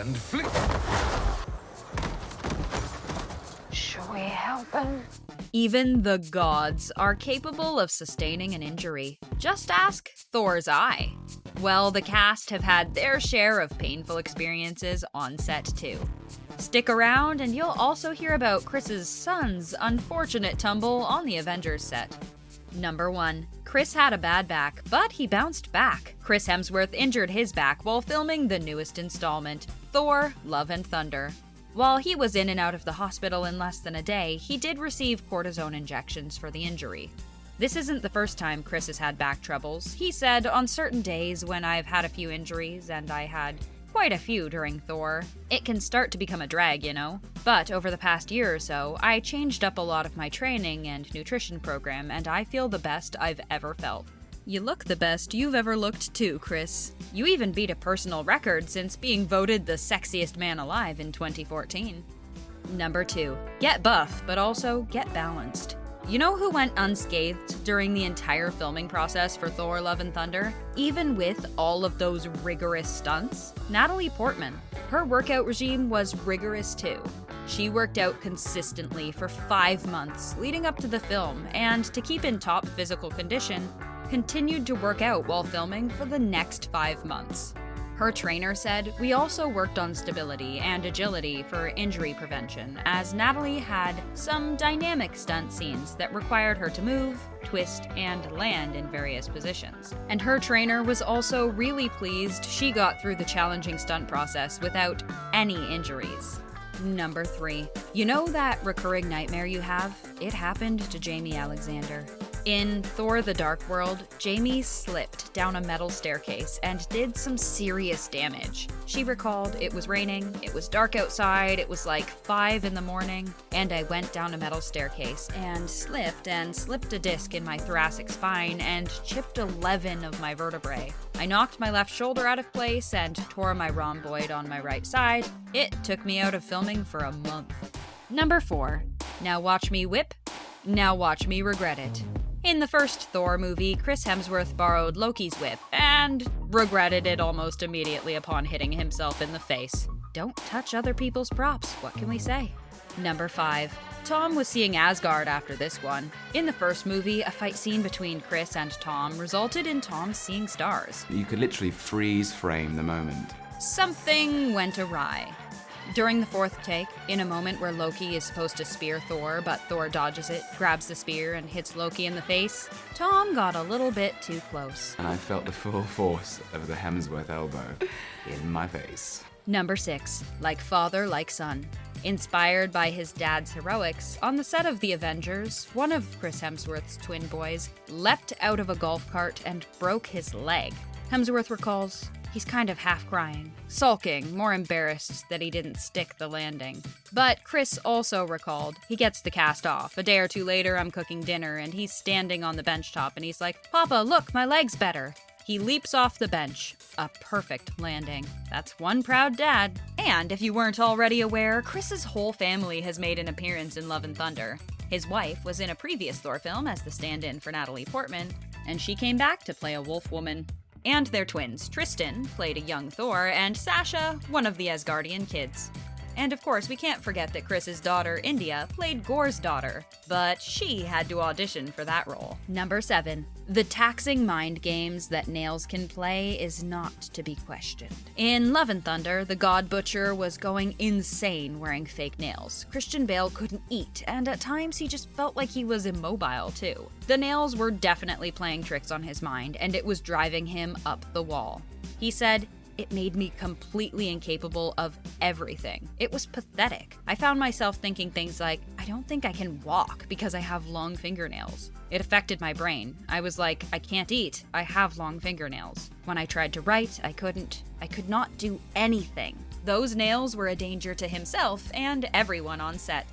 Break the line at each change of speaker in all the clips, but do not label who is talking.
and flick.
Should we help him?
Even the gods are capable of sustaining an injury. Just ask Thor's eye. Well, the cast have had their share of painful experiences on set too. Stick around and you'll also hear about Chris's son's unfortunate tumble on the Avengers set. Number 1. Chris had a bad back, but he bounced back. Chris Hemsworth injured his back while filming the newest installment, Thor: Love and Thunder. While he was in and out of the hospital in less than a day, he did receive cortisone injections for the injury. This isn't the first time Chris has had back troubles. He said, on certain days when I've had a few injuries, and I had quite a few during Thor, it can start to become a drag, you know? But over the past year or so, I changed up a lot of my training and nutrition program, and I feel the best I've ever felt. You look the best you've ever looked too, Chris. You even beat a personal record since being voted the sexiest man alive in 2014. Number 2. Get buff, but also get balanced. You know who went unscathed during the entire filming process for Thor: Love and Thunder? Even with all of those rigorous stunts? Natalie Portman. Her workout regime was rigorous too. She worked out consistently for 5 months leading up to the film, and to keep in top physical condition, continued to work out while filming for the next 5 months. Her trainer said, "We also worked on stability and agility for injury prevention, as Natalie had some dynamic stunt scenes that required her to move, twist, and land in various positions." And her trainer was also really pleased she got through the challenging stunt process without any injuries. Number 3. You know that recurring nightmare you have? It happened to Jamie Alexander. In Thor: The Dark World, Jamie slipped down a metal staircase and did some serious damage. She recalled, "It was raining, it was dark outside, it was like 5 in the morning, and I went down a metal staircase and slipped a disc in my thoracic spine and chipped 11 of my vertebrae. I knocked my left shoulder out of place and tore my rhomboid on my right side. It took me out of filming for a month." Number 4. Now watch me whip, now watch me regret it. In the first Thor movie, Chris Hemsworth borrowed Loki's whip and regretted it almost immediately upon hitting himself in the face. Don't touch other people's props, what can we say? Number 5. Tom was seeing Asgard after this one. In the first movie, a fight scene between Chris and Tom resulted in Tom seeing stars.
You could literally freeze frame the moment.
Something went awry. During the 4th take, in a moment where Loki is supposed to spear Thor, but Thor dodges it, grabs the spear, and hits Loki in the face, Tom got a little bit too close.
And I felt the full force of the Hemsworth elbow in my face.
Number 6. Like father, like son. Inspired by his dad's heroics, on the set of The Avengers, one of Chris Hemsworth's twin boys leapt out of a golf cart and broke his leg. Hemsworth recalls, "He's kind of half crying, sulking, more embarrassed that he didn't stick the landing." But Chris also recalled, he gets the cast off. A day or two later, I'm cooking dinner, and he's standing on the bench top, and he's like, "Papa, look, my leg's better." He leaps off the bench. A perfect landing. That's one proud dad. And if you weren't already aware, Chris's whole family has made an appearance in Love and Thunder. His wife was in a previous Thor film as the stand-in for Natalie Portman, and she came back to play a wolf woman. And their twins, Tristan played a young Thor, and Sasha, one of the Asgardian kids. And of course, we can't forget that Chris's daughter, India, played Gor's daughter, but she had to audition for that role. Number 7. The taxing mind games that nails can play is not to be questioned. In Love and Thunder, the God Butcher was going insane wearing fake nails. Christian Bale couldn't eat, and at times he just felt like he was immobile too. The nails were definitely playing tricks on his mind, and it was driving him up the wall. He said, "It made me completely incapable of everything. It was pathetic. I found myself thinking things like, I don't think I can walk because I have long fingernails. It affected my brain. I was like, I can't eat. I have long fingernails. When I tried to write, I couldn't. I could not do anything." Those nails were a danger to himself and everyone on set.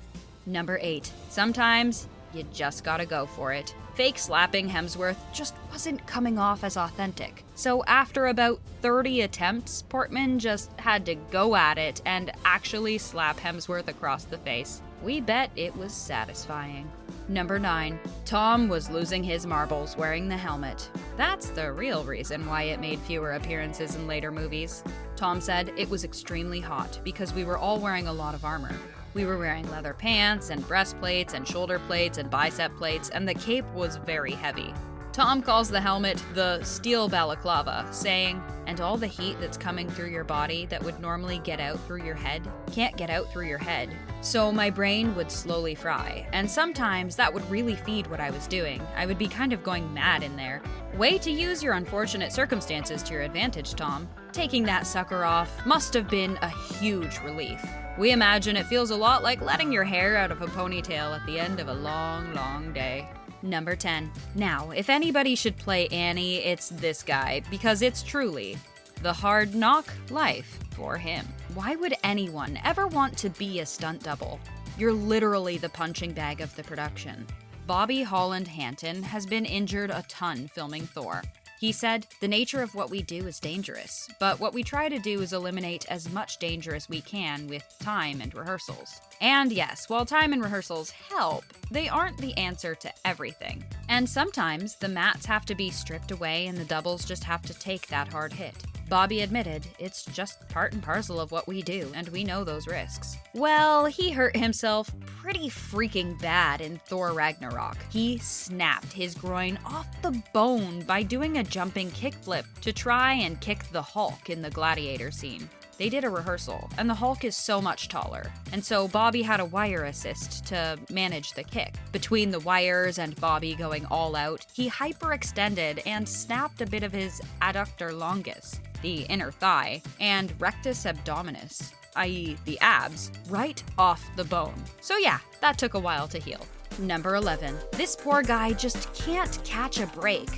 Number 8. Sometimes you just gotta go for it. Fake slapping Hemsworth just wasn't coming off as authentic. So after about 30 attempts, Portman just had to go at it and actually slap Hemsworth across the face. We bet it was satisfying. Number 9. Tom was losing his marbles wearing the helmet. That's the real reason why it made fewer appearances in later movies. Tom said it was extremely hot because we were all wearing a lot of armor. We were wearing leather pants and breastplates and shoulder plates and bicep plates, and the cape was very heavy. Tom calls the helmet the steel balaclava, saying, "And all the heat that's coming through your body that would normally get out through your head can't get out through your head. So my brain would slowly fry, and sometimes that would really feed what I was doing. I would be kind of going mad in there. Way to use your unfortunate circumstances to your advantage, Tom. Taking that sucker off must have been a huge relief. We imagine it feels a lot like letting your hair out of a ponytail at the end of a long, long day." Number 10. Now, if anybody should play Annie, it's this guy, because it's truly the hard knock life for him. Why would anyone ever want to be a stunt double? You're literally the punching bag of the production. Bobby Holland Hanton has been injured a ton filming Thor. He said, "The nature of what we do is dangerous, but what we try to do is eliminate as much danger as we can with time and rehearsals. And yes, while time and rehearsals help, they aren't the answer to everything. And sometimes the mats have to be stripped away and the doubles just have to take that hard hit." Bobby admitted, "It's just part and parcel of what we do, and we know those risks." Well, he hurt himself pretty freaking bad in Thor Ragnarok. He snapped his groin off the bone by doing a jumping kickflip to try and kick the Hulk in the gladiator scene. They did a rehearsal, and the Hulk is so much taller, and so Bobby had a wire assist to manage the kick. Between the wires and Bobby going all out, he hyperextended and snapped a bit of his adductor longus, the inner thigh, and rectus abdominis, i.e. the abs, right off the bone. So yeah, that took a while to heal. Number 11. This poor guy just can't catch a break.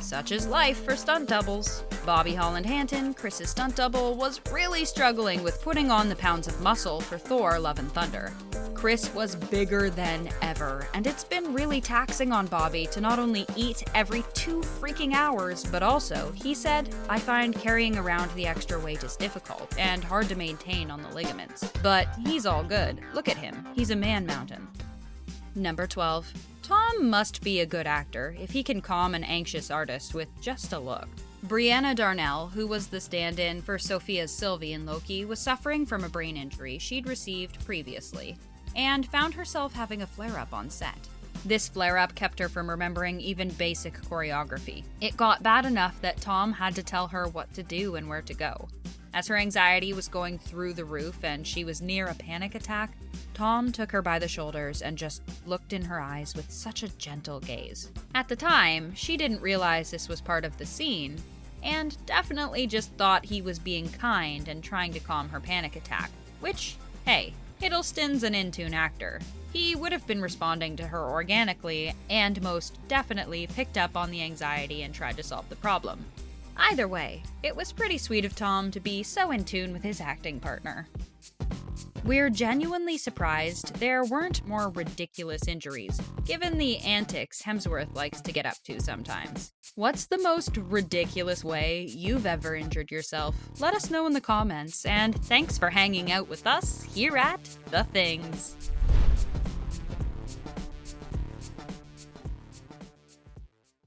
Such is life for stunt doubles. Bobby Holland Hanton, Chris's stunt double, was really struggling with putting on the pounds of muscle for Thor Love and Thunder. Chris was bigger than ever, and it's been really taxing on Bobby to not only eat every 2 freaking hours, but also, he said, "I find carrying around the extra weight is difficult and hard to maintain on the ligaments. But he's all good. Look at him. He's a man mountain." Number 12. Tom must be a good actor if he can calm an anxious artist with just a look. Brianna Darnell, who was the stand-in for Sophia's Sylvie in Loki, was suffering from a brain injury she'd received previously, and found herself having a flare-up on set. This flare-up kept her from remembering even basic choreography. It got bad enough that Tom had to tell her what to do and where to go. As her anxiety was going through the roof and she was near a panic attack, Tom took her by the shoulders and just looked in her eyes with such a gentle gaze. At the time, she didn't realize this was part of the scene, and definitely just thought he was being kind and trying to calm her panic attack, which, hey, Hiddleston's an in-tune actor. He would have been responding to her organically and most definitely picked up on the anxiety and tried to solve the problem. Either way, it was pretty sweet of Tom to be so in tune with his acting partner. We're genuinely surprised there weren't more ridiculous injuries, given the antics Hemsworth likes to get up to sometimes. What's the most ridiculous way you've ever injured yourself? Let us know in the comments, and thanks for hanging out with us here at The Things.